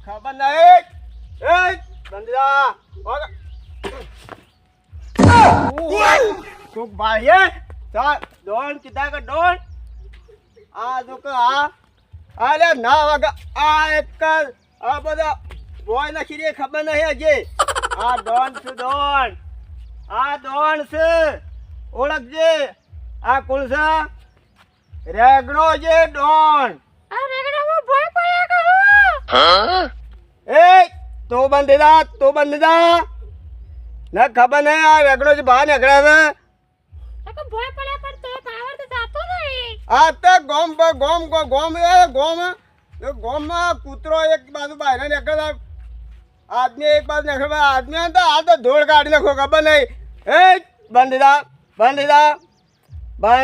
ખબર નહીં એ બંદરા કોક ભાઈએ ચાલ ડોન કીધા કે ડોન આ જો કે અરે ના વાગા આ એક આ બધા બોય નાખી દે ખબર નહીં હજી આ ડોન છે ડોન આ ડોન છે ઓળખજે આ કોણ છે રેગડો છે ડોન આ રેગડામાં ભોય પડ્યા કે હું એ તો બંધેદા ના ખબર નહીં આ રેગડો છે બહાર નીકળ્યા છે તો ભોય પડ્યા પણ તો પાવર તો જાતો નહીં આ તો ગોમમાં કૂતરો એક બાજુ બહાર નીકળે આદમી એક બાજુ નીકળે આદમી તો આ તો ધોળ કાઢી નાખો ખબર નહીં એ બંધ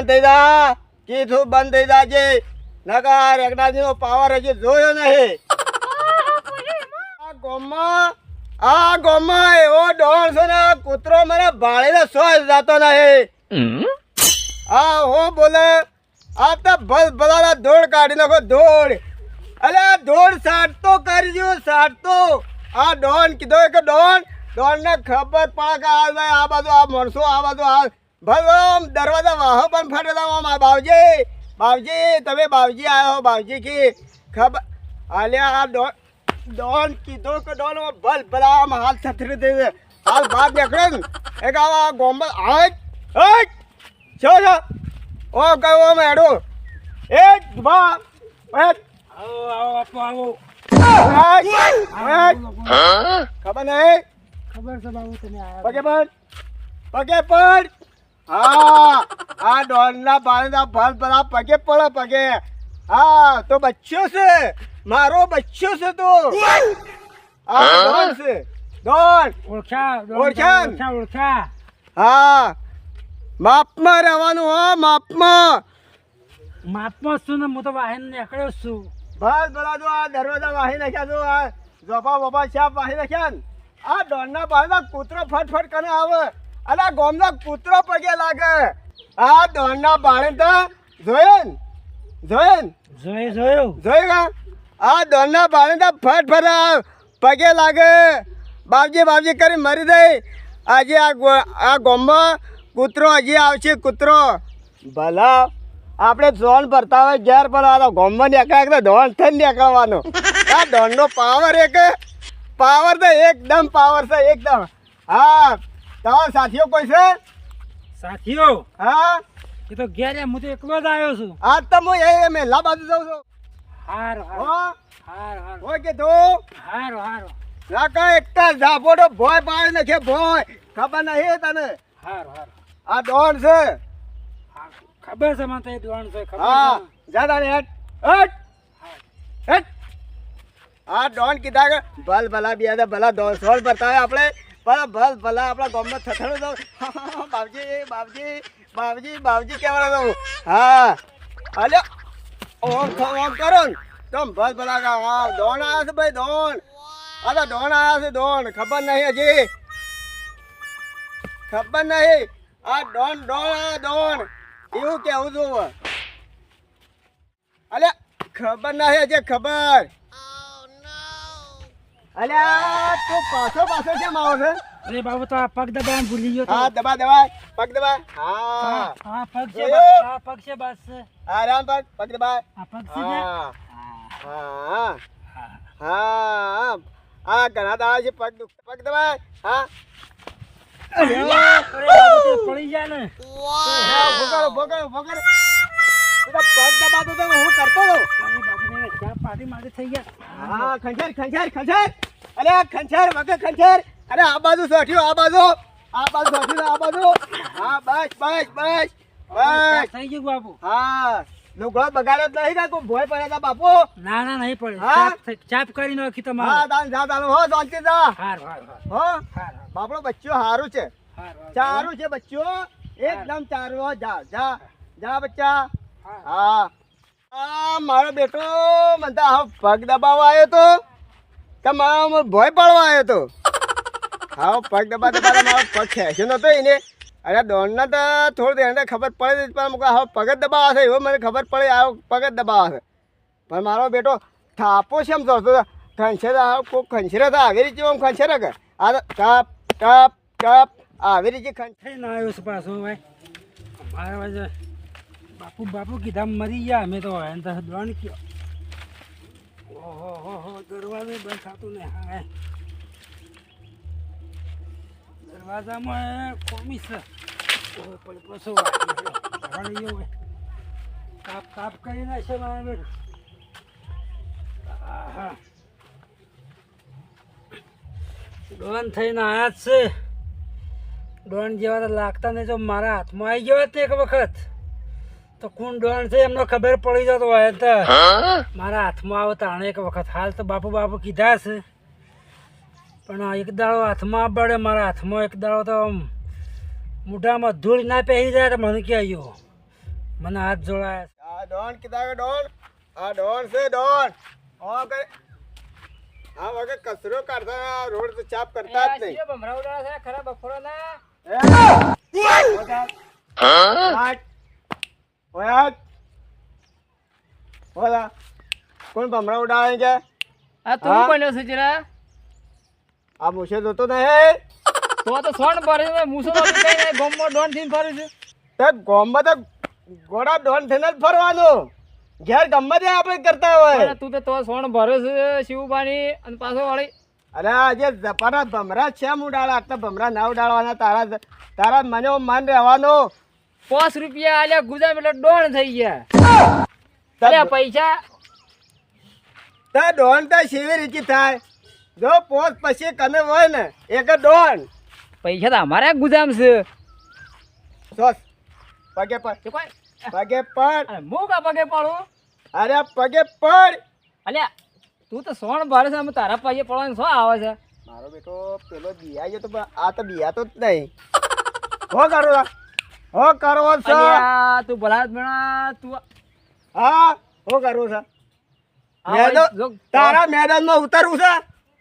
થઈ જા કીધું બંધ થઈ જાજે નકા રેગડાજીનો પાવર હજી જોયો નહીં આ ગોમમાં એવો ડોન છે ને કૂતરો મને ભાળીને સો જતો નહીં આ હો બોલે આ તો ભલાના ધોળ કાઢી નાખો ધોળ અલે ધોળ સાટતો કરજો સાટતો આ ડોન કીધો કે ડોન ને ખબર પડે કે આ બાજુ આ માણસો આ બાજુ આ ભલે દરવાજા વાહો પણ ફટેલા આમ બાવજી તમે બાવજી આવ્યો બાવજી કી ખબર આલ્યા આ ડોન કીધો કે ડોન ભલા આમ હાલ થથરી દે હાલ બહાર નીકળે ને એક આવા ગોમ્બલ છો ઓ કયો મેડો એક બા આવો ખબર નહીં ખબર છે બાબુ તમે આયા પગે પડ હા આ ડોનના બાળના ભલા પગે પગે હા તો બચ્ચો છે મારો બચ્ચો છે તો આ ડોન છે ડોન ઓળખ્યા હા માપમાં રહેવાનું હો માપમાં શું ને હું તો વાહન નીકળ્યો છું ભલા જો આ દરવાજા વાહી નાખ્યા જો આ જોપા બોપા છાપ વાહી નાખ્યા ને આ ડોનના બાળના કૂતરો ફટફટ કરીને આવે અને આ ગોમના કૂતરો પગે લાગે આ ડોનના બાળે તો જોયું આ ડોનના બાળે તો ફટફટ પગે લાગે બાવજી કરી મરી જાય આજે આ ગોમમાં કૂતરો હજી આવશે કૂતરો ભલા આપણે જોન ભરતા હોય ઘેર પર આ ગોમમાં નીકળે ડોન થઈને નીકળવાનો આ ડોનનો પાવર તો એકદમ પાવર છે એકદમ હા તમારા સાથીઓ કોઈ છે સાથીઓ હા એ તો ઘેર હું તો એકલો જ આવ્યો છું આજ તો હું એ મેલા બાજુ જાઉં છું હાર ઓકે તું હાર નાકા એકતા ઝાપોડો ભોય પાડે નાખે ભોય ખબર નહીં તને હાર આ ડોન છે ખબર છે મને તો એ દોણ છે હા જા તાને હેટ આ ડોન કીધા કે ભલા બિયા ભલા ડોન સોલ બતાવે આપણે ભલા આપણા ગામમાં થથડો જાવ બાવજી કેવાળા જાવ હા અલે ઓમ કરો ને તમ ભલા હા ડોન આવ્યા છે ભાઈ ડોન આ તો ડોન આવ્યા છે ડોન ખબર નહીં હજી ખબર નહીં આ ડોન એવું કેવું છું અલે ખબર નહીં હજી ખબર અલ્યા તું પાછો કેમ આવો છે અરે બાબુ તો આ પગ દબાવવાનું ભૂલી ગયો હા દબા પગ દબા હા પગ છે બસ આરામ પગ દબા આ પગ છે હા ઘણા દાડા છે પગ દબા હા પડી જાય ને ભોગર પગ દબાતો તો હું કરતો હતો પાટી થઈ ગયા હા ખંચર અરે ખંચર અરે આ બાજુ સોઠ્યું આ બાજુ હા બસ થઈ ગયું બાપુ હા લુગડો બગાડ્યો જ નહીં કોઈ ભોય પડ્યા હતા બાપુ ના નહીં પડે હા? ચાપ કરી નાખી તમારે હા દાન હો શાંતિ જા હાર હો બાપડો બચ્ચો સારું છે ચારું છે બચ્ચો એકદમ ચારું હો જા બચ્ચા હા મારો બેટો મને તો પગ દબાવવા આવ્યો તો કે મારો ભોય પાડવા આવ્યો તો હા પગ દબાવવા મારો પગ ખેંચ્યો નતો એને અરે દોડના તો થોડું એને ખબર પડે પણ હવે પગ જ દબાવવા છે એવો મને ખબર પડે આ પગ જ દબાવવા છે પણ મારો બેટો થાપો છે એમ કરતો ખંચેરા કોક ખંચેરા તો આવી રીતે આમ ખંચેરા કે આ તો ટપ ટપ ટપ આવી રીતે ખંચ થઈને આવ્યો છે પાછો ભાઈ મારા વાજે બાપુ કીધા મરી ગયા અમે તો એને તો દોણ કયો ઓહો દરવાજો બંધ થતું ને હા દરવાજામાં કોમી છે પાછો હોય તાપ કરી નાખશે મારા બેઠું હા ડોન થઈને આયા જ છે ડોન જેવા તો લાગતા નહીં તો મારા હાથમાં આવી ગયો હોત ને એક વખત તો કોણ ડોન છે એમનો ખબર પડી જતો હોય તો મારા હાથમાં આવે તાણે એક વખત હાલ તો બાપુ કીધા છે પણ એક દાડો હાથમાં પડે મારા હાથમાં એક દાડો તો આમ મોઢામાં ધૂળ ના પહેરી જાય તો મને કે આવ્યો મને હાથ જોડાયા આ ડોન કીધા કે ડોન આ ડોન છે ડોન હા કરે હા વગર કચરો કાઢતા રોડ તો ચાપ કરતા જ નહીં ખરા બફોરો ના બોલા કોણ ભમરા ઉડાવે કે આ તું બન્યો છે જરા આ મૂછે જોતો નહીં તો સોન ભરે છે મૂસો તો કઈ નહીં ગોમમાં ડોન થઈને ફરે છે તે ગોમમાં તો ગોડા ડોન થઈને જ ફરવાનું ઘેર ગમે તે આપણે કરતા હોય તું તો સોન ભરે છે શિવબાની અને પાછો વાળી અરે આજે જપાના ભમરા છે ઉડાડા આટલા ભમરા ના ઉડાડવાના તારા મને મન રહેવાનો 5 રૂપિયા આલ્યા ગુજામ એટલે ડોન થઈ ગયા અરે પૈસા તે ડોન તો શેવી રીતે થાય જો પોસ પછી કને હોય ને એક ડોન પૈસા તો અમારે ગુજામ છે સોસ પગે પડ પગે પડ હું કા પગે પડું અરે પગે પડ અલ્યા તું તો સોણ ભરે છે અમે તારા પગે પડવાનું શું આવે છે મારો બેટો પેલો બિયા ગયો તો આ તો બિયા તો જ નહીં હો કરો હો કરો છે અલ્યા તું ભલા મેણા તું હા હો કરો છે મેદાન તારા મેદાનમાં ઉતરવું છે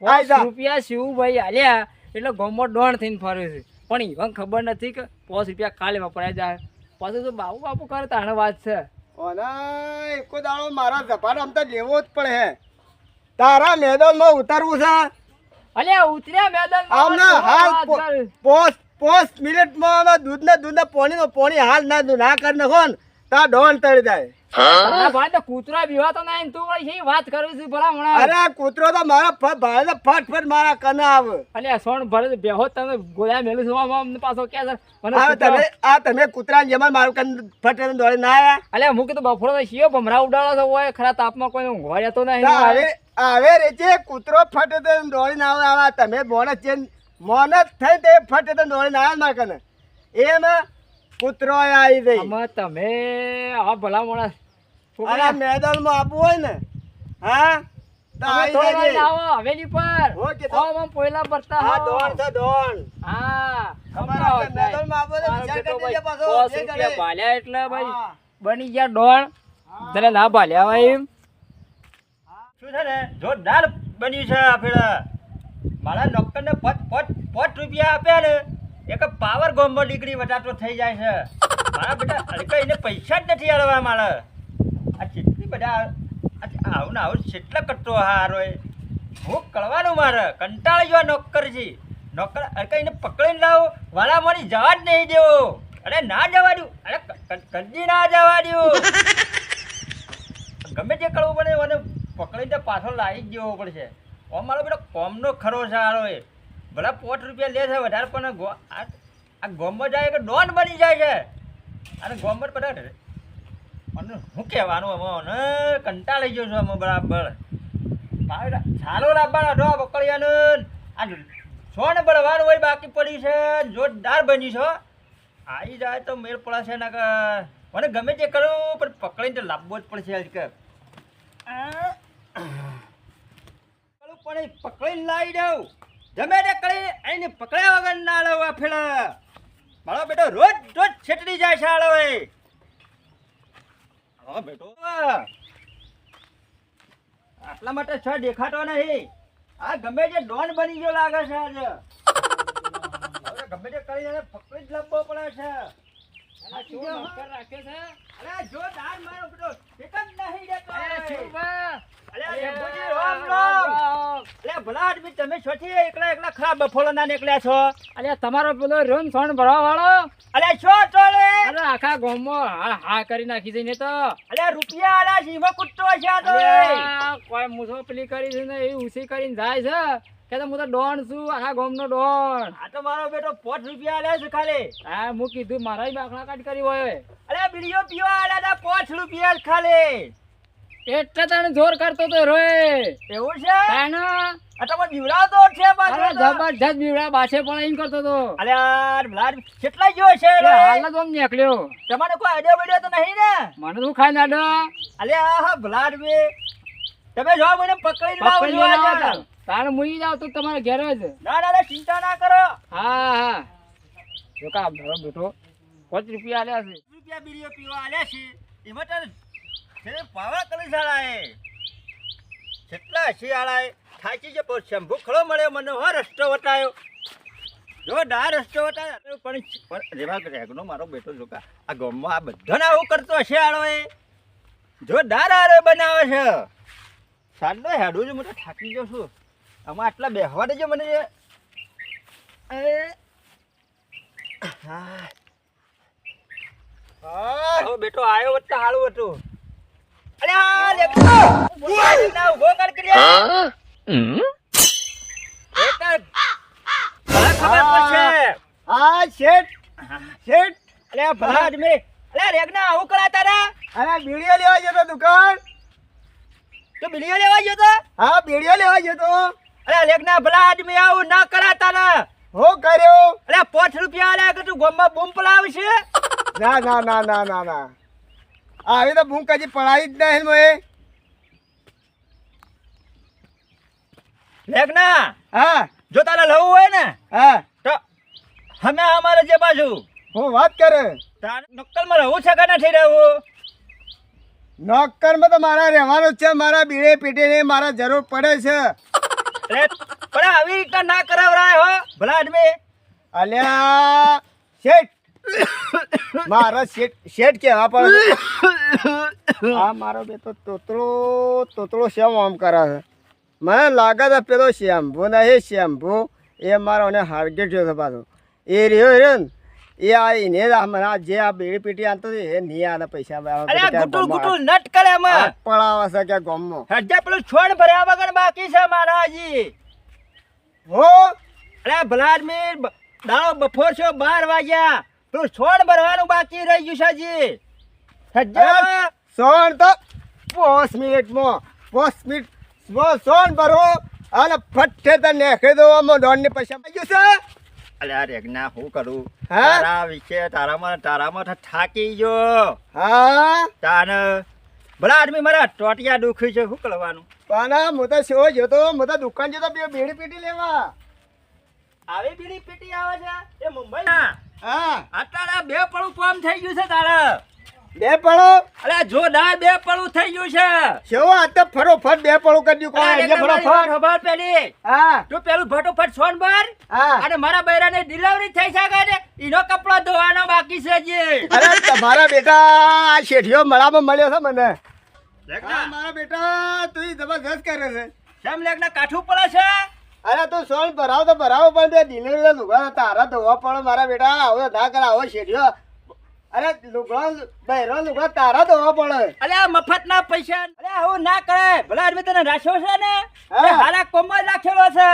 5 રૂપિયા શિવભાઈ આલ્યા એટલે ગોમો ડોન થઈને ફરે છે પણ ઈવન ખબર નથી કે 5 રૂપિયા કાલે વપરાય જાય પાછું તો બાપુ કરે તાણે વાત છે ઓના એકો દાડો મારા ઝપાટ આમ તો લેવો જ પડે હે તારા મેદાનમાં ઉતરવું છે અલ્યા ઉતર્યા મેદાન આમના હાલ પોસ્ટ મિનિટમાં દૂધના પાણી હાલ ના કર નાખો ને તા ડોન તળી જાય ભાઈ તો કૂતરા બીવા તો નહીં તું વળી વાત કરું છું ભલા હમણાં અરે કૂતરો તો મારા ભાઈ ફટ મારા કને આવે અલ્યા સોણ ભરે બેહો તમે ગોળા મેલું છું અમને પાછો કે તમે કૂતરા જેમાં મારું કન ફટ દોડી ના આયા અલ્યા હું કીધું બફોરો તો શિયો ભમરા ઉડાડો તો હોય ખરા તાપમાં કોઈ ઊંઘવા રહેતો નહીં આવે રેચે કૂતરો ફટ દોડી ના આવે તમે મોનસ છે મોનસ થઈ તે ફટ દોડી ના આવે મારા કને એમ કૂતરો આવી ગઈ અમે તમે આ ભલા માણસ અરે મેદાનમાં આપવું હોય ને હા તો આવી જજે આવો હવેલી પર હો કે તો આમ પોયલા ભરતા હા ડોન છે ડોન હા અમારા મેદાનમાં આપવો તો વિચાર કરી દેજે પાછો જે કરે ભાલ્યા એટલે ભાઈ બની ગયા ડોન તને ના ભાલ્યા ભાઈ શું છે ને જોરદાર બન્યું છે આપણે મારા નોકરને 5 રૂપિયા આપ્યા ને એક પાવર ગોમમાં ડિગ્રી વટાતો થઈ જાય છે મારા બેટા અડકે એને પૈસા જ નથી આલવા મારે આ કેટલી બધા આવું ને આવું કેટલા કટ્ટો હારો હું કરવાનું મારે કંટાળી ગયો નોકર છે નોકર અડકે એને પકડીને લાવો વાળા મારી જવા જ નહીં દેવો અરે ના જવા દઉં અરે કદી ના જવા દઉં ગમે તે કરવું પડે મને પકડીને પાછો લાવી જ દેવો પડશે મારો બેટો કોમનો ખરો છે હારો એ ભલા 5 રૂપિયા લે છે વધારે પણ આ ગોમમાં જાય કે ડોન બની જાય છે અને ગોમમાં બધા મને શું કહેવાનું અમે કંટાળી ગયો છું અમે બરાબર મારે સારો લાવવાનો ઢો પકડિયાનો આ છો ને બળવાનું હોય બાકી પડ્યું છે જોરદાર બન્યું છો આવી જાય તો મેળ પડશે ને કે મને ગમે તે કરું પણ પકડીને તો લાવવો જ પડશે આજ કે પણ પકડીને લાવી દઉં જમે તે કરી એને પકડ્યા વગર ના લાવ આ ફેરા મારો બેટો રોજ છેટડી જાય છે આળો એ હા બેટો આટલા માટે છ દેખાતો નહીં આ ગમે તે ડોન બની ગયો લાગે છે આજે હવે ગમે તે કરી એને પકડી જ લાવવો પડે છે રાખે છે અરે જો દાન મારો બેટો એક જ નહીં દેતો અરે શિવભા અરે શંભુજી રામ રામ ભલા આદમી તમે છોથી એકલા ખરાબ બફોળો ના નીકળ્યા છો. અલ્યા તમારો પેલો રોન સોન ભરવા વાળો અલ્યા શું ચોલે? અરે આખા ગામમાં હા કરી નાખી છે ને તો અલ્યા રૂપિયા આલ્યા છે, એમાં કૂદતો હશે આ તો. અલ્યા, કોઈ મૂછો પેલી કરી છે ને એ ઉસી કરીને જાય છે કે તો હું તો ડોન છું, આખા ગામનો ડોન. આ તો મારો બેટો 5 રૂપિયા આલ્યા છે ખાલી. હા હું કીધું મારા બાખડા કાઢ કરી હોય અલ્યા બીડીઓ પીવા આલ્યા તા 5 રૂપિયા જ ખાલી. એટલે તને જોર કરતો તો રોય એવું છે? તાના આ તો મને બીવડાવતો છે પાછો અરે તો. જબરજસ્ત બીવડા બાસે પણ એમ કરતો તો અલ્યા ભલા આદમી કેટલા ગયો છે એ રે? હાલ જ આમ નીકળ્યો. તમારે કોઈ આડ્યો બડ્યો તો નહીં ને? મને શું ખાઈ નાડો અલ્યા હા ભલા આદમી તમે જો મને પકડીને લાવો પકડી છો લેવા આજે. તાર. તારે મુઈ જાવ તો તમારે ઘેર જ. ના, ચિંતા ના કરો. હા હા જો કા મારો બેટો 5 રૂપિયા આલ્યા છે. રૂપિયા બીડીઓ પીવા આલ્યા છે એમાં તારે છે પાવા કરી શાળાએ કેટલા શિયાળાએ થાકી છે પણ શંભુ ખળો મળ્યો મને હો રસ્તો બતાવ્યો. જો ડા રસ્તો બતાવ્યો પણ રેવા રેગનો મારો બેટો જો કા આ ગામમાં આ બધાને આવું કરતો હશે આળોએ. જો ડાર આળો બનાવે છે સાંડો હેડું જ મને થાકી ગયો છું. આમાં આટલા બેહવા દેજો મને. હા હા બેટો આવ્યો વત્તા હાલું હતું. અલ્યા લેખના ઉભો કર કર્યા. બેટા ભલા ખબર પડશે. હા શેઠ અલ્યા ભલા આદમી અલ્યા રેગના આવું કરા તારા. અરે બીડીઓ લેવા ગયો તો દુકાન. તું બીડીઓ લેવા ગયો તો? હા બીડીઓ લેવા ગયો તો. અલ્યા રેગના ભલા આદમી આવું ના કરા તારા. હું કર્યો? અલ્યા 5 રૂપિયા આલ્યા કે તું ગામમાં બૂમ પલાવશે. ના આવી તો બૂમ કજી પડાવી જ નહીં મોએ. રેગના હા જો તારા લવું હોય ને હા તો અમે અમારે જે બાજુ હું વાત કરે. તારે નક્કલમાં રહું છે કે નથી રહેવું? નોકરમાં તો મારા રહેવાનું જ છે. મારા બીડે પીટીની મારા જરૂર પડે છે. પણ આવી રીતના ના કરાવરાય હો ભલા આદમી. અલ્યા શેઠ મારા શેઠ કેવા પડે. આ મારો બેટો તોતળો શ્યામ આમ કરે છે. મને લાગે છે પેલો શેમ્પુ નહીં શેમ્પુ એ મારો ને હાર્ગેટ થયો છે પાછો. એ રહ્યો ને એ આ એને મને જે આ બીડી પીટી આનતો એ નહીં આને પૈસા અરે ગુટુલ ગુટુલ નટ કરે એમાં પડાવે છે કે ગામમાં. હજા પેલું છોડ ભર્યા વગર બાકી છે મારા હજી. હો અરે ભલા આદમી દાડો બફોર છો 12 વાગ્યા પેલું છોડ ભરવાનું બાકી રહી ગયું છે હજી. હજા સોન તો 5 મિનિટમાં 5 મિનિટ સોન ભરો અને ફટ્ટે તને નાખી દો. આમાં દોડની પૈસા આવી ગયું છે. અલ્યા રેગના હું કરું હા? તારા વિશે તારામાં તો થાકી ગયો. હા તાને ભલા આદમી મારા ટોટિયા દુખી છે શું કરવાનું? પણ હું તો શો જોતો હું તો દુકાન જતો બે બીડી પીટી લેવા. આવી બીડી પીટી આવે છે એ મુંબઈ ના હા અત્યારે 2 પળું કામ થઈ ગયું છે તારે. બે પડો અલ્યા જોરદાર 2 પળું થઈ ગયું છે. શેવો આ તો ફરોફટ બે પડો કરી દઉં. કોણ એટલે ફરોફટ. ખબર પેલી હા તું પેલું ફટોફટ સોન ભર હા અને મારા બૈરાને ડિલિવરી થઈ શકે ને એનો કપડો ધોવાનો બાકી છે જે. અરે તમારા બેટા આ શેઠિયો મળામાં મળ્યો છે મને. હા, મારા બેટા તું જબરજસ્ત કરે છે. શેમ લેગના કાઠું પડે છે. અરે તું સોન ભરાવ તો ભરાવ પણ તે ડિલિવરી લુગડા તારા ધોવા પડે મારા બેટા. આવો ના કર આવો શેઠિયો. અરે લુગડા બહેરો લુગડા તારા ધોવા પડે. અલ્યા મફતના પૈસા અલ્યા આવું ના કરે. ભલા આદમી તને રાખ્યો છે ને હા. એ હારા કોમમાં જ રાખેલો છે.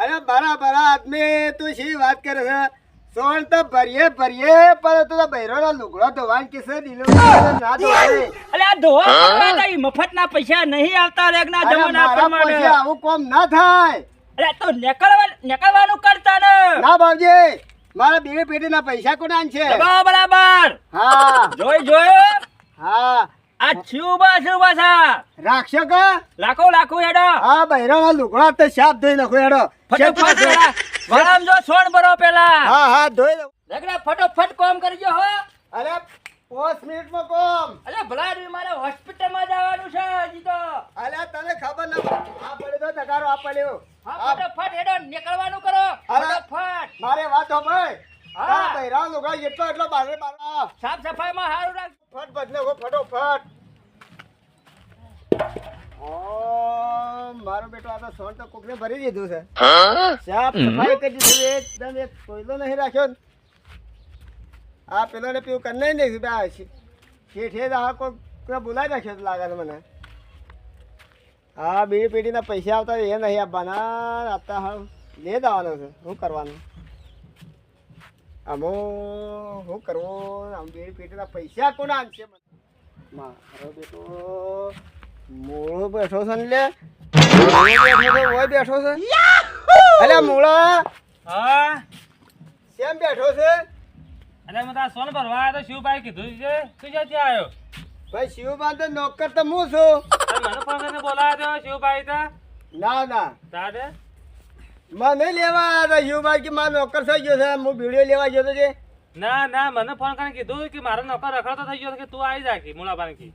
અરે બરાબર આદમી તું શી વાત કરે છે. સોન તો ભરીએ પણ તું તો બહેરો લુગડો ધોવાનું કિસ્સે ડિલિવરી ના ધોવાય. અલ્યા ધોવા પડવા તો ઈ મફતના પૈસા નહીં આવતા લેગના અરે જમાના મારા પ્રમાણે. પછી આવું કોમ ના થાય. અલ્યા તું નીકળવાનું કરતા ને. ના બાબજી મારા બીડી પેટી ના પૈસા કોના છે. દબાવો બરાબર. હા જોયો હા આ છુબા સા રાખશો કા. લાખો હેડો. હા બહેરો લુગડા તો સાફ ધોઈ નાખો હેડો. ફટોફટ પેલા વરામ જો સોણ ભરો પેલા. હા ધોઈ દો. લેગડા ફટોફટ કામ કરજો હો. અરે 5 મિનિટમાં કોમ. અલ્યા ભલા આદમી મારે હોસ્પિટલમાં જવાનું છે હજી તો. અલ્યા તને ખબર ના આ પડ્યો તો તગારો આ પડ્યો. હા ફટોફટ હેડો નીકળવાનું કરો. અરે. ફટોફટ મારે વાત સાંભળ. હા. આ બહેરા લુગડા એટલો બારે સાફ સફાઈમાં સારું રાખ. ફટ બદલે હો ફટોફટ. ઓ મારો બેટો આ તો સોન તો કોકને ભરી દીધું છે સાફ સફાઈ કરી દીધું એકદમ એક કોયલો નહીં રાખ્યો ને. આ પેલો ને પીવું કરી નહીં બે શેઠે આ કોઈ બોલાવી રાખ્યો તો લાગે છે મને. હા બીડી પેઢીના પૈસા આવતા એ નહીં આપવાના આપતા હા લે જ આવવાનો છે. શું કરવાનું આમો શું કરવું આમ બીડી પેઢીના પૈસા કોણ આનશે મને? મારો બેટો મૂળો બેઠો છે ને લે ઓય બેઠો છે અલ્યા મૂળા હા કેમ બેઠો છે? અરે હું તારા સોન ભરવા આવ્યો તો શિવભાઈ કીધું છે તું ક્યાંથી આવ્યો? ભાઈ શિવબાન તો નોકર તો હું છું. અરે મને ફોન કરીને બોલાવ્યો હતો શિવભાઈ તા ના ના તારે મને લેવા આવ્યા હતા શિવબાઈ કે મારો નોકર થઈ ગયો છે હું વિડીયો લેવા ગયો તો છે. ના ના મને ફોન કરીને કીધું કે મારો નોકર રખડતો થઈ ગયો કે તું આવી જા મુલાબાન કી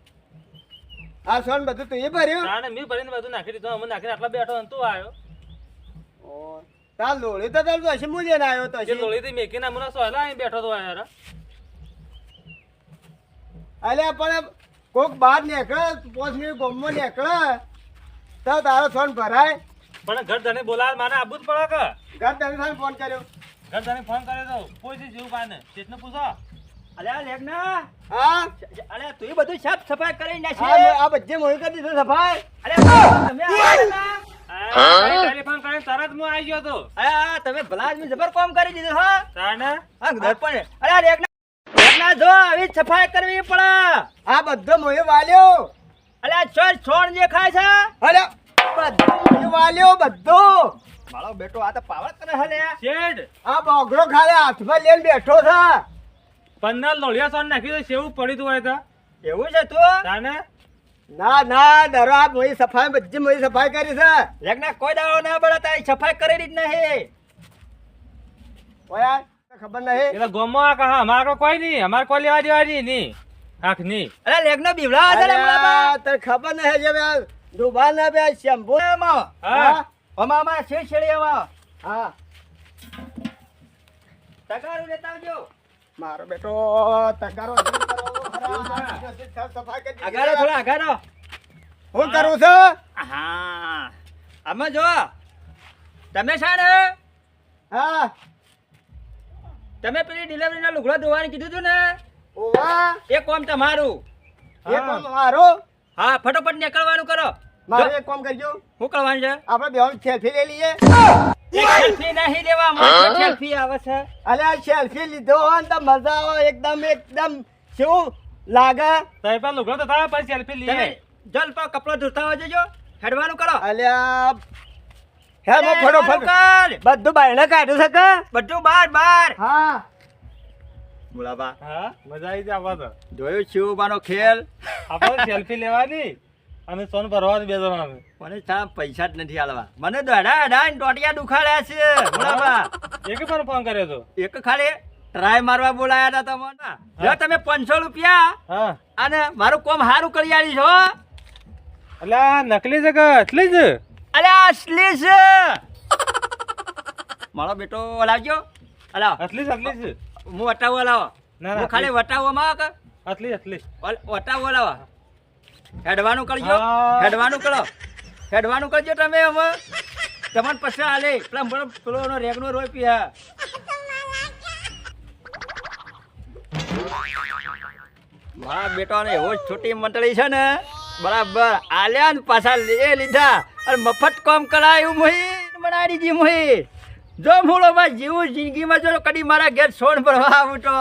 આ સોન બધું તું એ ભર્યું? તાણે મેં ભરીને બધું નાખી દીધું અમે નાખીને આટલા બેઠો અને તું આવ્યો તાર લોળી તો તાર હશે હું લઈને આવ્યો તો જે લોહીથી મેકીને હમણાં સોયલા અહીં બેઠો તો યાર અલ્યા પણ કોક બહાર નીકળે 5 મિનિટ ગોમમાં નીકળે તો તારો સોન ભરાય. પણ ઘર ધને બોલાવ મારે આવવું જ પડે કે ઘર તને ફોન કર્યો? ઘર ધને ફોન કર્યો તો કોઈ છે શિવભાઈ ને ચેતને પૂછો અલ્યા લેખના હા અલ્યા તું બધું સાફ સફાઈ કરી નાખી આ બધી મોડી કરી દીધું સફાઈ. અલ્યા તમે આવ્યા હતા? ટેલિફોન કરીને તરત હું આવી ગયો તો અલ્યા તમે ભલા આદમી જબર કામ કરી દીધું હા તાણે હા દર્પણ અલ્યા લેખના જો આવી સફાઈ કરવી પડે. આ બધો મોહે વાલ્યો અલ્યા છોડ છોડ જે ખાય છે અરે બધો મોહે વાલ્યો બધો. મારો બેટો આ તો પાવર કરે હે લે શેડ આ બોગડો ખાલે હાથમાં લઈને બેઠો છે. 15 લોલિયા સોન નાખી તો સેવું પડી તું હોય તો એવું છે તું તાણે ના ના ડરો આ મોહી સફાઈ બધી મોહી સફાઈ કરી છે. લેખના કોઈ દાડો ના બળે તારી સફાઈ કરેલી જ નહીં. ઓય ખબર નહીં એટલે ગોમમાં આ કહા અમારે કોઈ નહીં અમારે કોઈ લેવા દેવા નહીં આખ નહીં અલ્યા લેખનો બીવડા છે લે મુલાબા તને ખબર નહીં જે બે દુબાન ના બે શેમ્પુ હા અમામાં છેડછેડીયામાં હા તગારું લેતા આવજો. મારો બેટો તગારો સફાઈ કરી આગાડો થોડા આગાડો. હું કરું છું? હા આમાં જો તમે છે ને હા તમે પેલી ડિલિવરીના લુગડા ધોવાનું કીધું હતું ને ઓવા એ કોમ તમારું. એ કોમ મારો હા ફટોફટ નીકળવાનું કરો. મારે એક કામ કરજો શું કરવાનું છે? આપણે બે સેલ્ફી લઈ લઈએ. એક સેલ્ફી નહીં લેવા મારે સેલ્ફી આવે છે. અલે આ સેલ્ફી લીધો હોય ને તો મજા આવે એકદમ શું લાગે? તો એ પેલા લુગડો તો થાય પછી સેલ્ફી તમે લઈએ જલ પર કપડો ધોતા હોય જજો હેડવાનું કરો. અલ્યા હે મો ફટોફટ કર. બધું બાયણે કાઢ્યું છે કે? બધું બાર બાર. હા મુલાબા હા મજા આવી જાય આવા તો જોયું શિવબાનો ખેલ. આપણે સેલ્ફી લેવાની અને સોન ભરવાનું બે જણાને મને સાહેબ પૈસા જ નથી આલવા. મને દોડા દોડા ટોટિયા દુખાડ્યા છે મુલાબા. એક પણ ફોન કર્યો તો એક ખાલી ટ્રાય મારવા બોલાયા હતા તમને. જો તમે 500 રૂપિયા હા અને મારું કોમ હારું કરી આલી છો. એટલે આ નકલી છે કે અસલી છે અલ્યા અસલી છે. મારો બેટો લાવજો. અલા અસલી છે હું વટાવો લાવો. ના, ના, હું ખાલી વટાવોમાં કે અસલી વટાવો લાવો. હેડવાનું કરજો. હા. હેડવાનું કરજો તમે હવે. તમને પછી આલે પેલો રેગનો રોય પીયા. મારા બેટાને એવો જ છોટી મંડળી છે ને બરાબર આલ્યા ને પાછા લીધા અને મફત કામ કરાયું મોહી બનાવી દીધી મોહી. જો મૂળો માં જીવું જિંદગીમાં જો કદી મારા ઘેર સોન ભરવા આવું તો